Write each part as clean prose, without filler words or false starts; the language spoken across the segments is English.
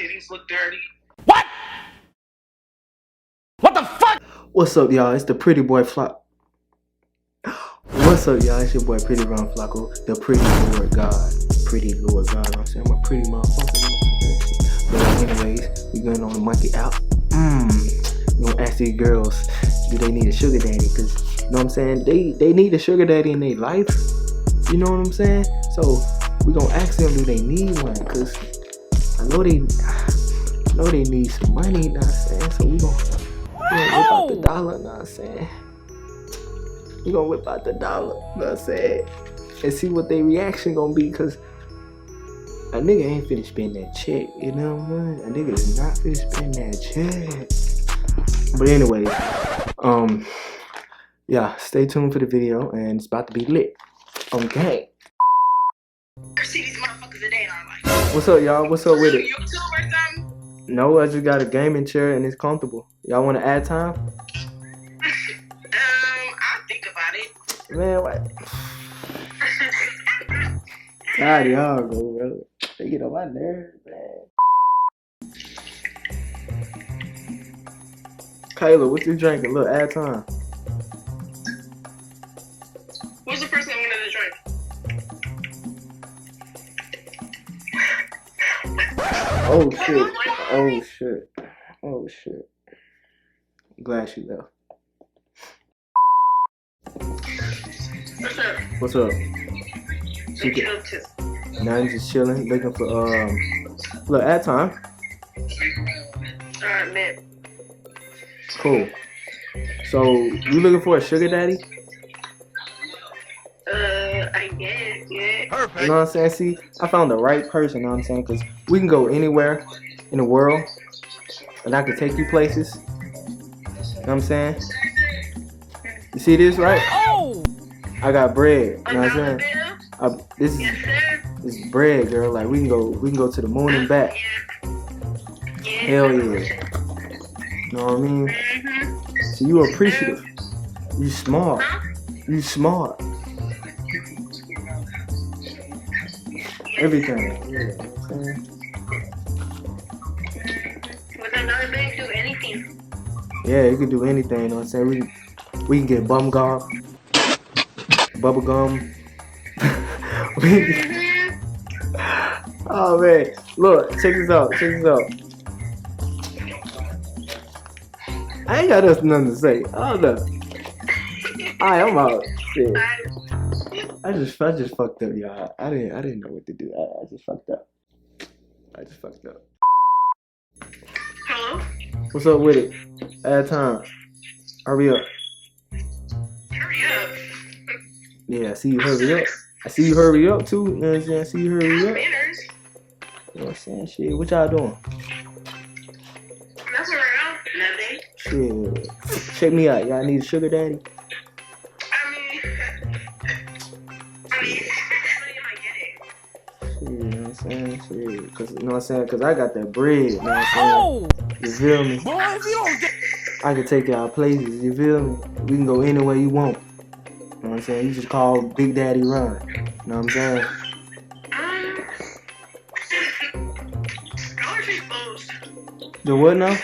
titties look dirty. What? What the fuck? What's up, y'all? It's the Pretty Boy Flock. What's up, y'all? It's your boy Prettyronflacko, the Pretty Lord God. Pretty Lord God, you know what I'm saying? I'm a pretty motherfucker. But anyways, we going on the monkey out. We gonna ask these girls, do they need a sugar daddy? Cause, you know what I'm saying? They need a sugar daddy in their life. You know what I'm saying? So, we gonna ask them, do they need one? Cause I know they need some money, you know what I'm saying? So we gonna whip out the dollar, you know what I'm saying? We gonna whip out the dollar, you know what I'm saying? And see what their reaction gonna be, cause a nigga ain't finna spend that check, you know what I'm saying? A nigga is not finna spend that check. But anyway, yeah, stay tuned for the video, and it's about to be lit. Okay. See these motherfuckers today, and I'm like, What's up, y'all? What's up with it? YouTube or something? No, I just got a gaming chair and it's comfortable. Y'all wanna add time? I'll think about it. Man, what? God, y'all go, bro. They get on my nerves, man. Kayla, what you drinking? Look, add time. What's the first thing I'm gonna drink? Oh shit. Oh shit. Oh shit. I'm glad she left. What's up? What's up? She Chill too. Nothing, just chilling, looking for look, add time. Alright, man. Cool. So you looking for a sugar daddy? I guess, yeah. Perfect. You know what I'm saying? See, I found the right person, you know what I'm saying? Because we can go anywhere in the world and I can take you places. You know what I'm saying? You see this, right? Oh! I got bread. You know what I'm saying? This Yes, sir. is bread, girl. Like we can go to the moon and back. Yeah. Hell yeah. You know what I mean? Mm-hmm. So you appreciative. You smart. Huh? You smart. Everything. Yeah, you know what I'm saying? With another man, do anything. Yeah, you can do anything, you know what I'm saying? We can get bum gum, bubble gum. Oh man, look, check this out, I ain't got nothing to say. Hold up. Alright, I'm out. Shit. I just fucked up, y'all. I didn't know what to do. I just fucked up. Hello? What's up with it? Add time. Hurry up. Hurry up. Yeah, I see you hurry up. I see you hurry up too. You know what I'm saying? I see you hurry up. Manners. You know what I'm saying? Shit, what y'all doing? Mess around. Nothing. Shit. Check me out. Y'all need a sugar daddy? I mean, you might get it. Shit, you know what I'm saying? Shit. Cause, you know what I'm saying? Cause I got that bread. You know what I'm saying? You feel me? Boy, if you don't get... I can take y'all places. You feel me? We can go anywhere you want. You know what I'm saying? You just call Big Daddy Run. You know what I'm saying? Dollar Tree closed. The what now?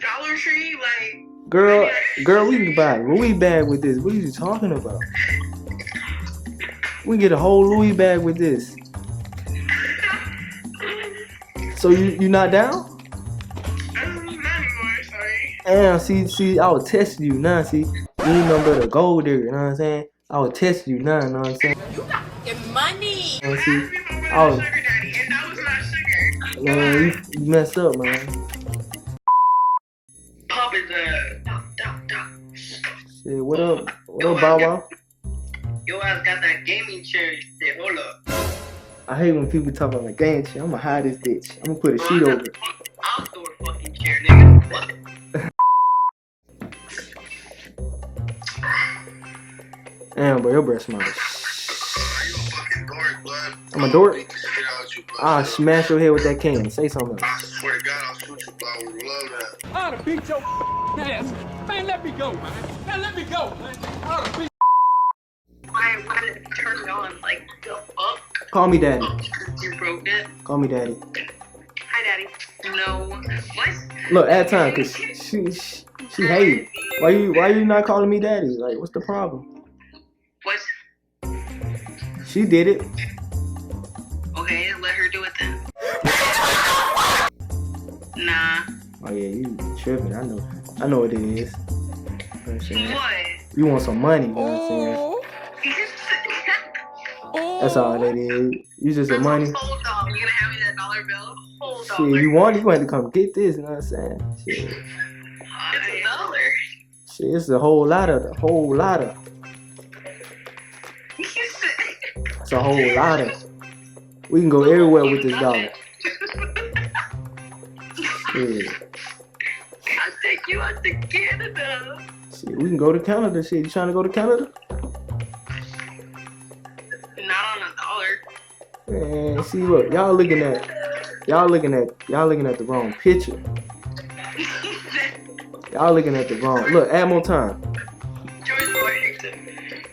Dollar Tree, like... Girl, we can buy a Louis bag with this. What are you talking about? We can get a whole Louis bag with this. So you not down? Not anymore, sorry. Damn, see, I was testing you now, see. You ain't nothing but a gold digger, you know what I'm saying? I was testing you now, you know what I'm saying? You got fucking money. You know, You see, asked me if I was a sugar daddy, and that was not sugar. man, you messed up, man. Pop is doc. Shit, what up, Bow Wow? Your ass got that gaming chair shit, hold up. I hate when people talk about my game shit. I'ma hide this bitch. I'm gonna put a sheet over it. Outdoor fucking chair, nigga. What? Damn, bro, your breath smells. Are you a fucking dork, blood? I'm a dork? Beat the shit out you, blood. I'll smash your head with that can. Say something else. I swear to God, I'll shoot you, blood. I would love that. I ought to beat your ass. Man, let me go, man. Man, let me go, man. I ought to beat... I wanted to turn it on, like, the fuck? Call me daddy. You broke it? Call me daddy. daddy? No. What? Look, add time, cause she hate. Why you not calling me daddy? Like, what's the problem? What? She did it. Okay, let her do it then. Nah. Oh yeah, you tripping. I know what it is. You know what I'm saying? What? You want some money, you know what I'm saying? That's all that is. You just a money. Hold on, you gonna hand me that dollar bill? Hold Shit, on. you want to come get this, you know what I'm saying? Shit. It's $1. Shit, it's a whole lot of. It's a whole lot of. We can go everywhere with this dollar. Shit. I'll take you out to Canada. Shit, we can go to Canada. Shit, you trying to go to Canada? Not on $1. Man, see, look, y'all looking at the wrong picture. Y'all looking at the wrong. Look, add more time. George Washington.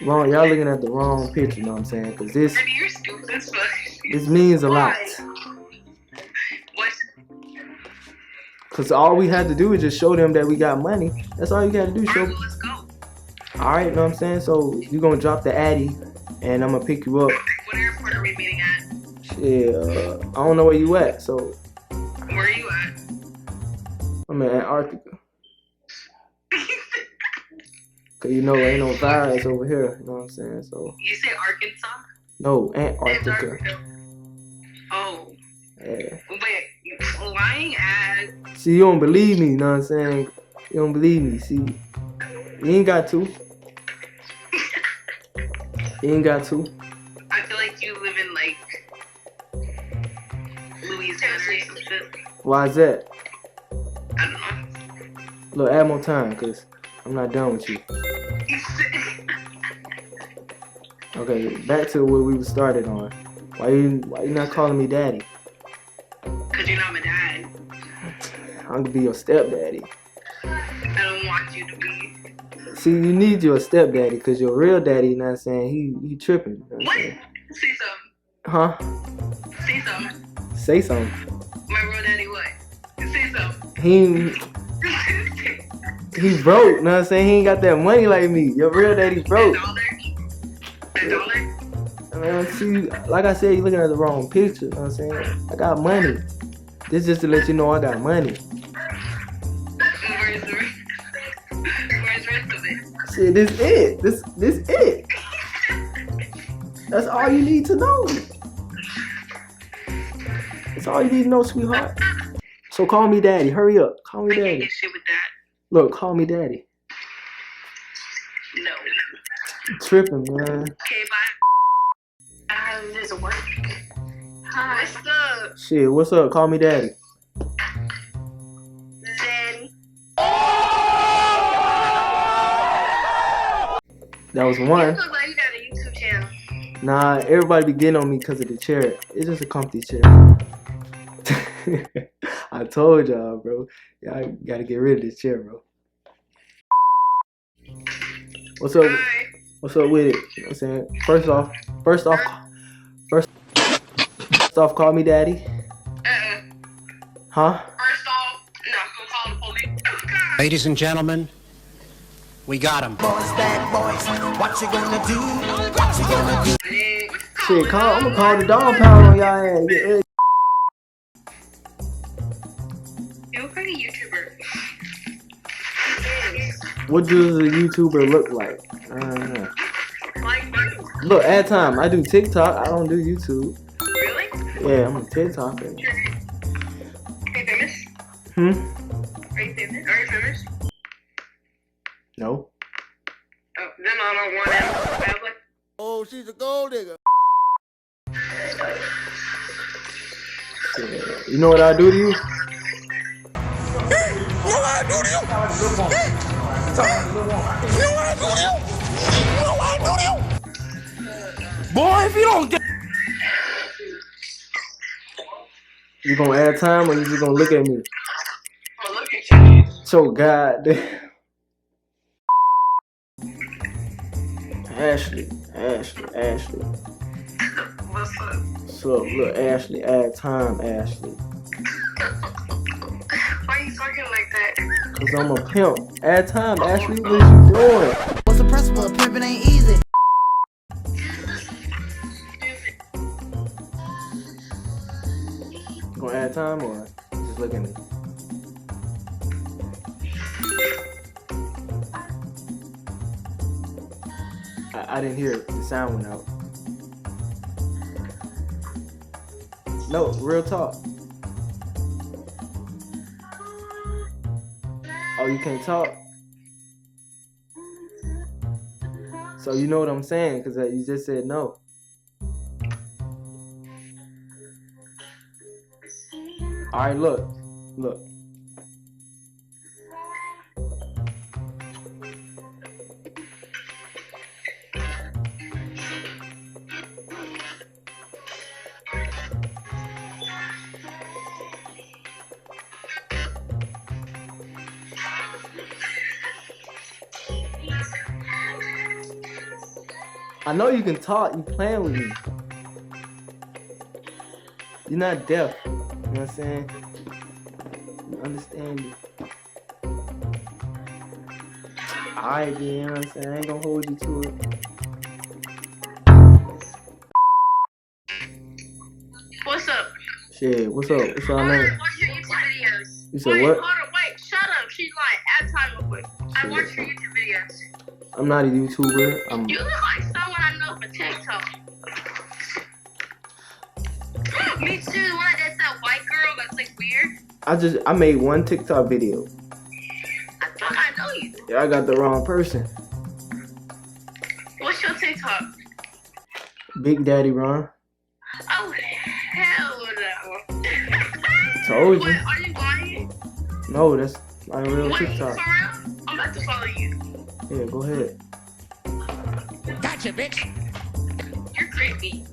Wrong, y'all looking at the wrong picture. You know what I'm saying? Cause You're stupid as fuck. this means a lot. What? Cause all we had to do is just show them that we got money. That's all you gotta do. Show. Alright, let's go. All right, you know what I'm saying? So you gonna drop the Addy, and I'm gonna pick you up. What airport are we meeting at? Shit, I don't know where you at. So Where are you at? I'm in Antarctica. Cause you know ain't no virus over here. You know what I'm saying? So You say Arkansas? no, Antarctica. Oh. Yeah. Wait, lying ass. See, you don't believe me. You know what I'm saying? You don't believe me. See, you ain't got to. You ain't got to. I feel like you live in like Louisiana or some shit. Why is that? I don't know. Look, add more time, cause I'm not done with you. Okay, back to what we were started on. Why you not calling me daddy? Cause you're not my dad. I'm gonna be your stepdaddy. I don't want you to be. See, you need your stepdaddy, cause your real daddy, you know what I'm saying, he tripping. You know what I'm What? saying? Say something. Huh? Say something. Say something. My real daddy what? Say something. He broke, you know what I'm saying? He ain't got that money like me. Your real daddy broke. $1? Man, see, like I said, you looking at the wrong picture, you know what I'm saying? I got money. This just to let you know I got money. Where's the rest of it? Shit, this it. This it. That's all you need to know. That's all you need to know, sweetheart. So call me daddy. Hurry up. Call me I can't daddy. get shit with that. Look, call me daddy. No. You tripping, man. Okay, bye. There's a work. Hi. What's up? Shit, what's up? Call me daddy. Zen. That was You one. look like you got a YouTube channel. Nah, everybody be getting on me because of the chair. It's just a comfy chair. I told y'all, bro. Y'all gotta get rid of this chair, bro. What's up? Hi. What's up with it? You know what I'm saying? First off, call me daddy. Huh? First off, no, I'm gonna call the police. Oh, God. Ladies and gentlemen, we got him. Boys, bad boys, what you gonna do? What you gonna do? Hey, Shit, I'm gonna call the dog pound on y'all ass. Yeah. you look like a YouTuber. What does a YouTuber look like? I don't know. Like you. Look, at time, I do TikTok. I don't do YouTube. Really? Yeah, I'm a TikToker. Are you famous? Hmm? Are you famous? Are you famous? No. Oh, then I don't want him. Badly. Oh, she's a gold digger. Yeah. You know what I do to you? Boy, if you don't get You gonna add time or you just gonna look at me? Oh, look at you. So goddamn. Ashley. What's up? So look, Ashley, add time, Ashley. Why are you talking like that? Cause I'm a pimp. Add time, Ashley, what you doing? What's the principle of pimping ain't easy? You gonna add time or just look at me? I didn't hear it. The sound went out. No, real talk. Oh, you can't talk? So you know what I'm saying? Because you just said no. Alright, look. Look. I know you can talk, you playing with me. You're not deaf. You know what I'm saying? You understand me. Alright, then, you know what I'm saying? I ain't gonna hold you to it. What's up? Shit, what's up? What's your name? Watch your YouTube videos. You said wait, what? Hold on, wait, shut up. She's lying. Add time real quick. I watch your YouTube videos. I'm not a YouTuber. I'm. You look like someone I know for TikTok. Me too. When that's that white girl that's like weird. I made one TikTok video. I thought I know you. Yeah, I got the wrong person. What's your TikTok? Big Daddy Ron. Oh hell no. Told you. Wait, are you lying? No, that's my real Wait, TikTok. for real? I'm about to follow you. Yeah, go ahead. Gotcha, bitch. You're creepy.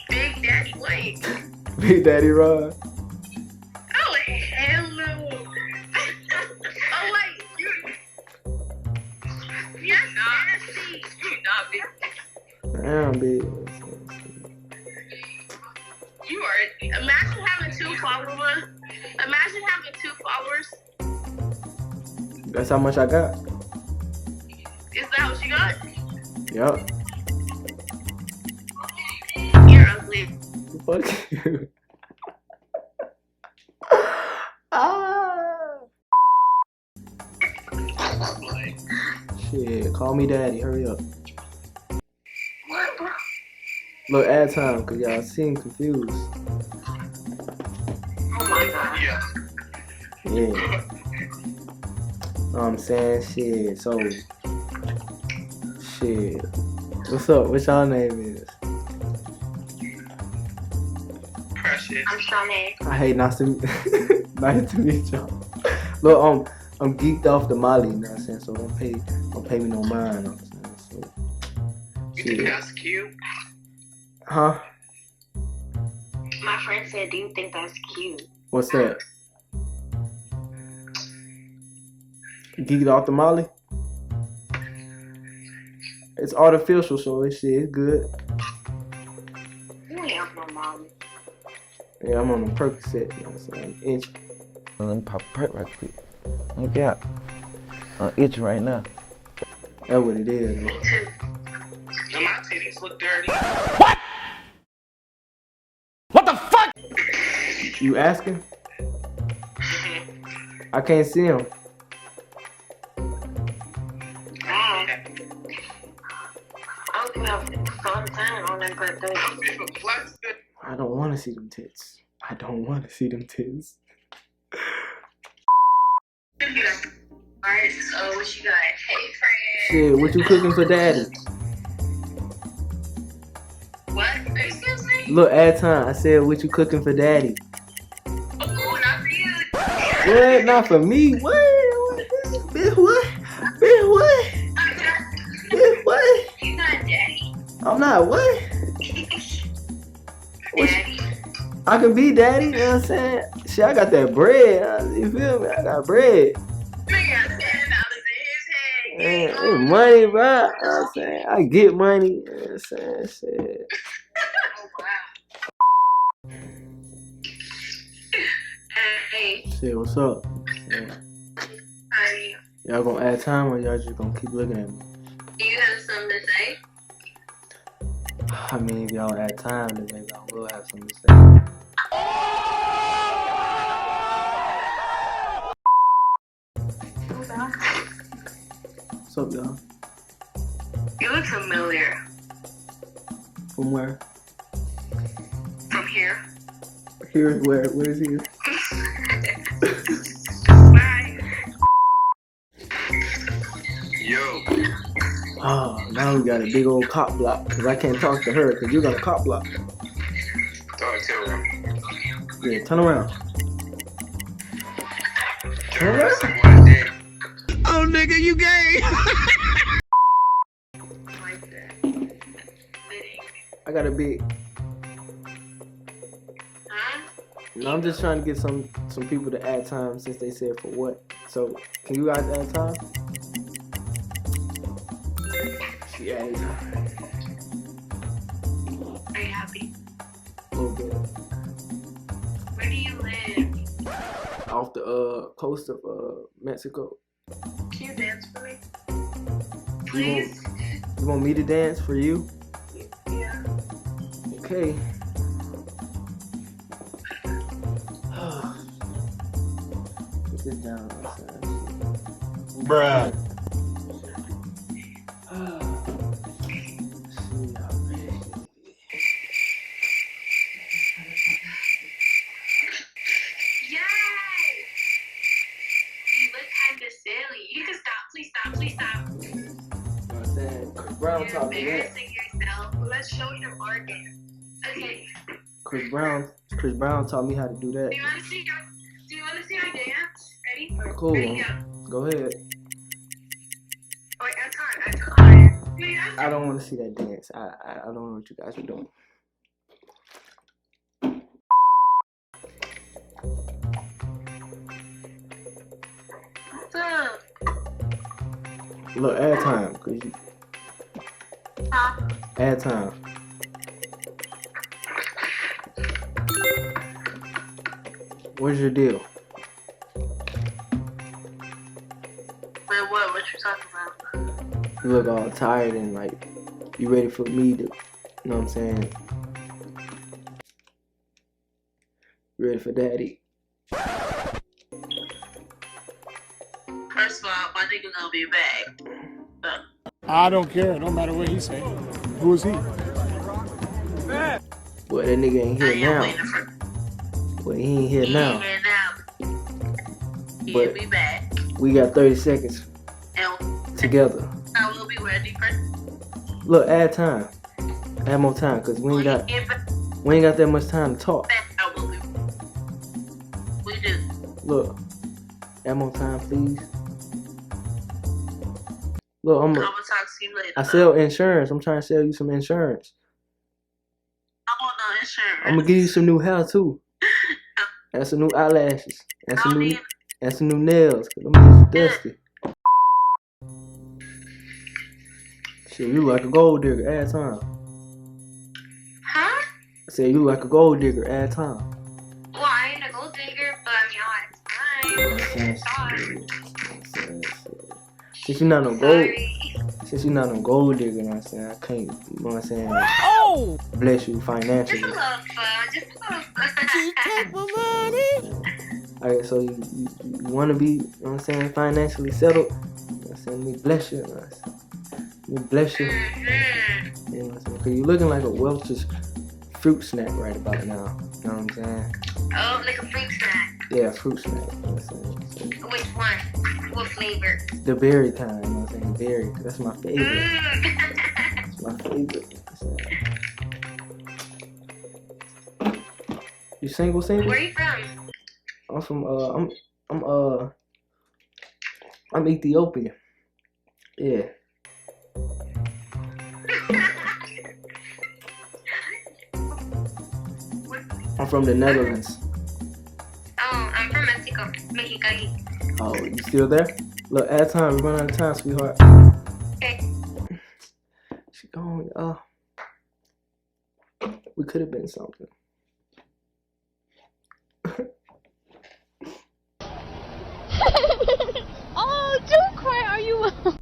Big Daddy, wait. Big Daddy Ron. Oh hell no. Oh wait, you're not nasty. You're not big. Damn, big. You are. Imagine having 2 followers. Imagine having 2 followers. That's how much I got. Is that what you got? Yup. You're ugly. Fuck you. Ah. Shit, call me daddy. Hurry up. What, bro? Look, add time, cause y'all seem confused. Oh my god. Yeah. Yeah. Know what I'm saying? Shit, so. Shit. What's up? What y'all name is? Precious. I'm Shawnee. I hate nice to nice to meet y'all. Look, I'm geeked off the Molly, you know what I'm saying? So don't pay me no mind, you know what I'm saying? So, You think shit. that's cute? Huh? My friend said, do you think that's cute? What's that? Geeked off the Molly? It's artificial, so it's good. You ain't have no mom. Yeah, I'm on a Percocet, you know what I'm saying? Inch. Let me pop a perk right quick. Look out. I'm itching right now. That's what it is, man. Me too. Do my titties look dirty? What the fuck? You asking? I can't see him. Wow. I hope you have fun time on that birthday. I don't want to see them tits. I don't want to see them tits. Alright, so what you got? Hey, friend. Shit, what you cooking for daddy? What? Excuse me? Look, add time. I said, what you cooking for daddy? Oh, not for you. What? Not for me? What? Bitch, what? Bitch, what? Bitch, what? You're not daddy. I'm not what? What you- Daddy. I can be daddy, you know what I'm saying? Shit, I got that bread. You feel me? I got bread. We got $10 in his head. Man, it's money, bro. You know what I'm saying? I get money. You know what I'm saying? Shit. Oh, wow. Hey. Say what's up. Yeah. Hi. Y'all gonna add time or y'all just gonna keep looking at me? Do you have something to say? I mean, if y'all add time, then maybe I will have something to say. What's up, y'all? You look familiar. From where? From here. Here, where is he? Bye. Yo. Oh, now we got a big old cop block, because I can't talk to her, because you got a cop block. Talk to him. Yeah, turn around. Turn around some one day. Oh, nigga, you gay. Like that. I got a big... Huh? No, I'm just trying to get some people to add time since they said for what. So, can you guys add time? She added time. Are you happy? A little bit. Where do you live? Off the coast of Mexico. Can you dance for me? You Please? want me to dance for you? Yeah. Okay. Put this down. Bruh. Yay! You look kind of silly. You can stop. Please stop. Please stop. You know what I'm saying? Chris Brown You're taught me that. embarrassing yourself. Let's show him our dance. Okay. Chris Brown taught me how to do that. Do you want to see our dance? Ready? Cool. Ready, go. Go ahead. Oh, wait, that's hard. Wait, that's I don't want to see that dance. I don't know what you guys are doing. What's up? Look, add time, cause you Huh? add time. What's your deal? Wait, what? What you talking about? You look all tired and like you ready for me to, you know what I'm saying? You ready for daddy? First of all, my nigga gonna be back. I don't care. No matter what he say. Who is he? Well, that nigga ain't I here am now. waiting for. Well, he ain't here He now. ain't here now. He'll But- be back. We got 30 seconds And together. I will be ready for. Look, add time. Add more time, cause we ain't got that much time to talk. I will be. We do. Look, add more time, please. Look, I'm gonna talk to you later. I sell insurance. I'm trying to sell you some insurance. I want no insurance. I'm gonna give you some new hair too. And some new eyelashes. And I some don't new need. nails. Cause them is dusty. Shit, you like a gold digger. Add time. Huh? I said you like a gold digger. Add time. Well, I ain't a gold digger, but I mean, I like time. Since you're not no gold, Sorry. since you're not no gold digger, you know what I'm saying, I can't, you know what I'm saying, Oh! bless you Just a financially. little fun. Just a little fun. Take my money! Alright, so you want to be, you know what I'm saying, financially settled, you know what I'm saying, let me bless you, you know what I'm saying. Let me bless you, Mhm. you know what I'm saying, because you're looking like a Welch's fruit snack right about now, you know what I'm saying. Oh, like a fruit snack. Yeah, fruit snack, you know what I'm saying. So, Which one? What flavor? the berry kind, you know what I'm saying, berry, that's my favorite. Mm. That's my favorite. You single? Where are you from? I'm from I'm Ethiopian. Yeah. I'm from the Netherlands. Oh, I'm from Mexico. Mexicali. Oh, you still there? Look, add time. We run out of time, sweetheart. Okay. She gone. We could have been something.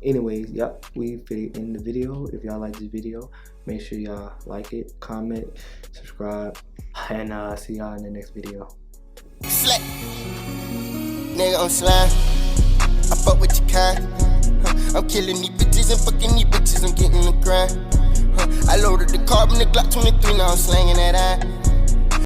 Anyways, yep, we fit in the video. If y'all like this video, make sure y'all like it, comment, subscribe, and see y'all in the next video. Slack. Nigga, I'm slime. I fuck with your kind. I'm killing these bitches and fucking these bitches. I'm getting the grind. I loaded the carb in the Glock 23. Now I'm slanging that eye.